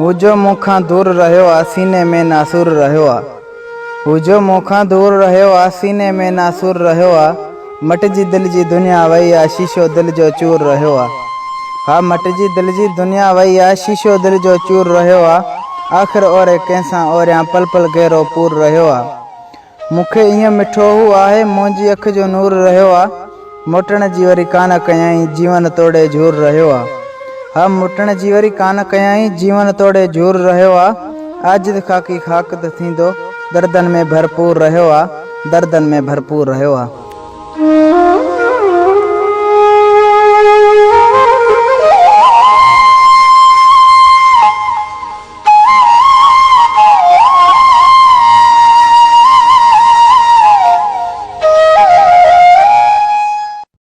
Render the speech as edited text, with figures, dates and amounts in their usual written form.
हुजो मूंखां दूर रहियो आ, सीने में नासूर रहियो आ। हुजो मूंखां दूर रहियो आ, सीने में नासूर रहियो आ। मटिजी दिल जी दुनिया वई आ, शीशो दिल जो चूर रहियो आ। हा मटिजी दिल जी दुनिया वई आ, शीशो दिल जो चूर रहियो आ। आख़िर ओरे कंहिंसां ओरियां पल पल गहरो पूर रहियो आ। मूंखे ईअं मिठो हू आहे, मुंहिंजी अख जो नूर रहियो आ। मोटण जी वरी कान कयाई, जीवन तोड़े झूर रहियो आ। हा मुटण जी वरी कान कयाई, जीवन तोड़े झूर रहियो आ। आजिद खाकी खाकत थींदो, दर्दन में भरपूर रहियो आ। दर्दन में भरपूर रहियो आ।